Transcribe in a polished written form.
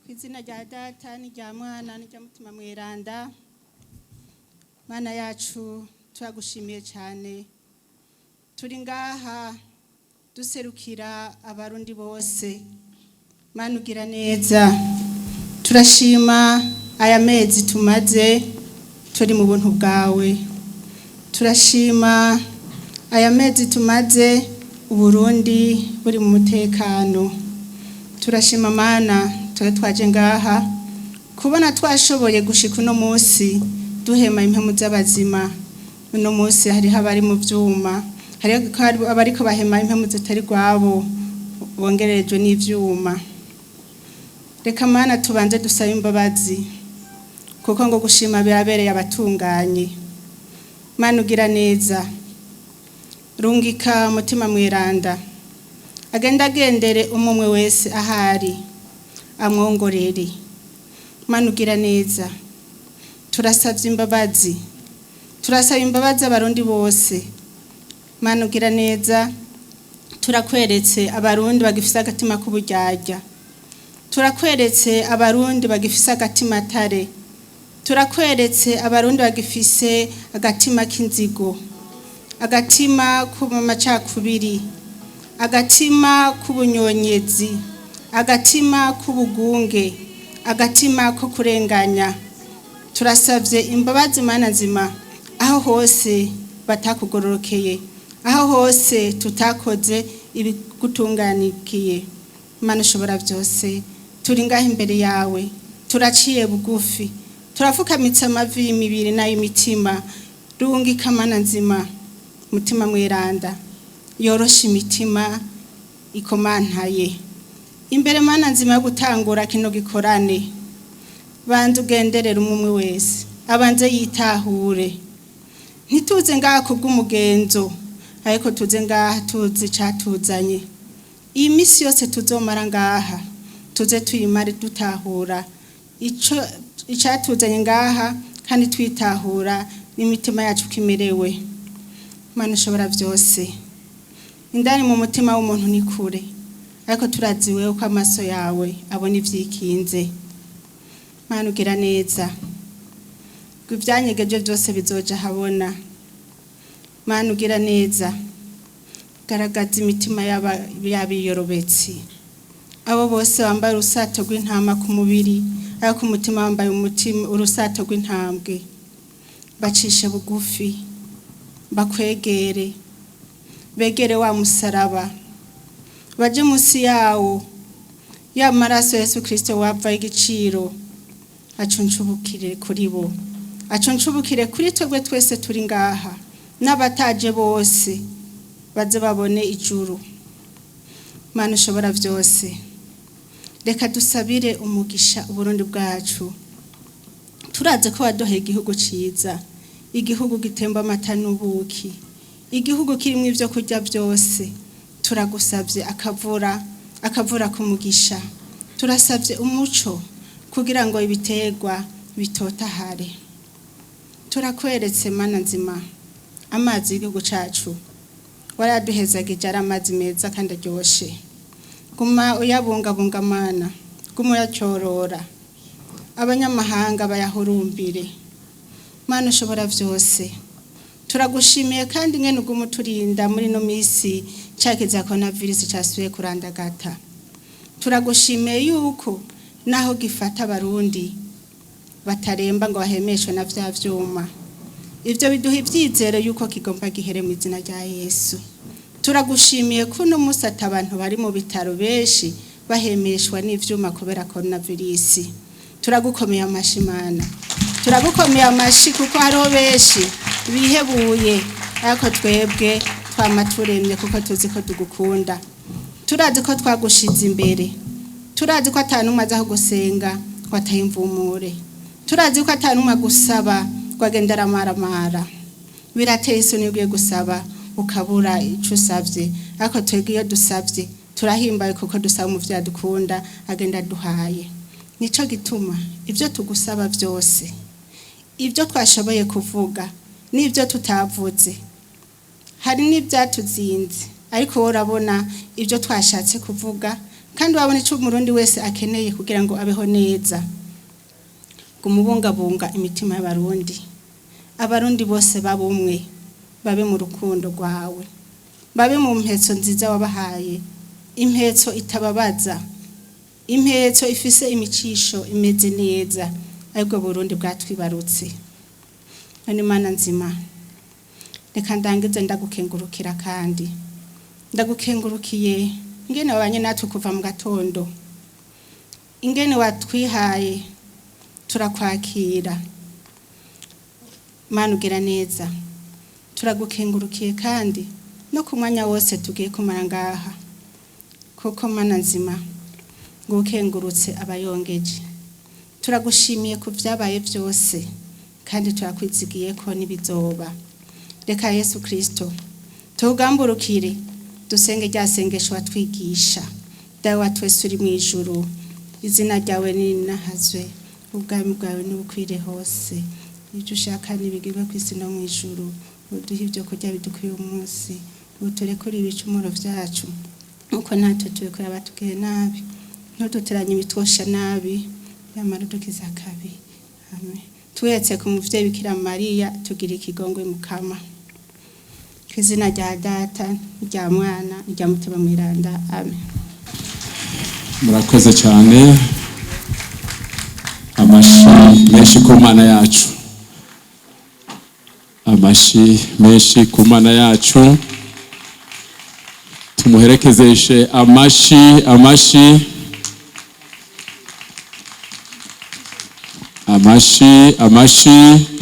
Izina rya data n'irya mwana n'irya mutima mweranda. Mana yacu turagushimiye cyane, turi ngaha duserukira abarundi bose. Mana ugira neza, turashima aya mezi tumaze turi mu buntu bwawe, turashima aya mezi tumaze Uburundi buri mu mutekano. Turashima Mana twaje ngaha kubona twashoboye gushika uno munsi duhema impemu z'abazima. Uno munsi hari abari mu vyuma, hari abariko bahema impemu zitari gwabo bongerejwe n'ivyuma. Reka Mana tubanze dusaba imbabazi kuko ngo gushima birabereye abatunganye. Mana ugira neza, rungika mutima mweranda agendere umwe wese ahari amwongorere. Mana ugira neza, turasabye imbabazi, turasaba imbabazi abarundi bose. Mana ugira neza, turakweretse abarundi bagifise agatima k'uburyarya, turakweretse abarundi bagifise agatima tare, turakweretse abarundi bagifise agatima k'inzigo, agatima k'amacakubiri, agatima k'ubunyonyezi, agatima k'ubugunge, agatima ko kurenganya. Turasabye imbabazi Mana nzima aho hose batakugororokeye, aho hose tutakoze ibigutunganikiye. Mana ushobora byose, turi ngaho imbere yawe, turaciye bugufi, turafukamitse amavi y'imibiri n'ay'imitima. Rungika Mana nzima mutima mweranda yorosha imitima ikomantaye. Imbere Mana nzima yo gutangura kino gikorane, banze ugenderera umwe wese abanze yitahure. Ntituze ngaha kubw'umugenzo, ariko tuze ngaha tuzi catuzanye. Iyi misi yose tuzomara ngaha tuze tuyimare dutahura icatuzanye ngaha, kandi twitahura n'imitima yacu kimerewe. Mana ushobora byose, indani mu mutima w'umuntu ni kure, ariko turaziwe uko amaso yawe abona ivyikinze. Mana ugira neza, ibyanyegeje byose bizoja habona. Mana ugira neza, garagaza imitima y'abiyorobetsi, abo bose bambaye urusato rw'intama ku mubiri, ariko umutima wambaye urusato rw'intambwe. Bacishe bugufi, bakwegere, begere wa musaraba, baje munsi yawo, ya maraso Yesu Kristo wapfa igiciro acunshubukire kuri bo, acunshubukire kuri twebwe twese turi ngaha n'abataje bose, baze babone ijuru. Mana ushobora byose, reka dusabire umugisha Uburundi bwacu. Turaze ko waduhaye igihugu ciza, igihugu gitemba amata n'ubuki, igihugu kirimo ibyo kurya byose. Turagusabye akavura kumugisha, turasabye umuco kugira ngo ibiterwa bitotahare. Turakweretse Mana nzima amazi y'igihugu cacu, waraduhezagije ari amazi meza kandi aryoshe. Guma uyabungabunga Mana, guma uyacyorora, abanyamahanga bayahurumbire. Mana ushobora byose, turagushimiye kandi ngene uguma uturinda muri no misi cakiza coronavirus cyasuye kurandagata. Turagushimiye yuko naho gifata abarundi bataremba ngo bahemeshwe na vya vyuma, ivyo biduha ivyizero yuko kigomba gihere mu izina rya Yesu. Turagushimiye ko no musata abantu bari mu bitaro benshi bahemeshwa n'ivyuma kubera coronavirus. Turagukomeye amashi Mana, turagukomeye amashi kuko hariho benshi bihebuye, ariko twebwe twamaturemye kuko tuzi ko tugukunda. Turazi ko twagushize imbere, turazi ko atanumwe aza gusenga kwataye imvumure, turazi ko atanumwe gusaba kwagendera maramara. Birateye isoni ugiye gusaba ukabura icyo usabye, ariko twebwe iyo dusabye turahimbaye kuko dusaba umuvyeyi adukunda agenda duhaye. Nico gituma ibyo tugusaba byose, ibyo twashoboye kuvuga n'ibyo tutavuze, hari n'ibyatuzinze, ariko wowe urabona ibyo twashatse kuvuga, kandi wabona icyo umurundi wese akeneye kugira ngo abeho neza. Gumubungabunga imitima y'abarundi, abarundi bose babumwe, babe mu rukundo rwawe, babe mu mpetso nziza wabahaye, impetso itababaza, impetso ifise imicisho imeze neza, ariko Burundi bwatwibarutse. None Mana nzima, reka ndangize ndagukengurukira, kandi ndagukengurukiye ingene wabanye natwe kuva mu gatondo, ingene watwihaye turakwakira. Mana ugira neza, turagukengurukiye kandi no ku mwanya wose tugiye kumara ngaha, kuko Mana nzima ngukengurutse abayongeje. Turagushimiye ku byabaye byose, kandi turakwizigiye ko nibizoba. Reka Yesu Kristo tugamburukire, dusenge ryasengesho watwigisha. Dawe wa twese uri mu ijuru, izina ryawe ninahazwe, ubwami bwawe nubukwire hose, ibyo ushaka nibigirwe ku isi no mu ijuru. Uduhe ibyo kurya bidukwiye umunsi, uturekure ibicumuro byacu nuko natwe tubikorera abatugiriye nabi, ntuduteranye ibitwosha nabi, yamara udukiza akabi. Amen. Twetse ku muvyeyi Bikira Mariya tugira ikigongwe Mukama. Kw'izina rya Data, rya Mwana, rya Mutima Mweranda. Amen. Murakoze cyane. Amashi menshi ku Mana yacu, amashi menshi ku Mana yacu. Tumuherekezeshe amashi, amashi, amashi, amashi.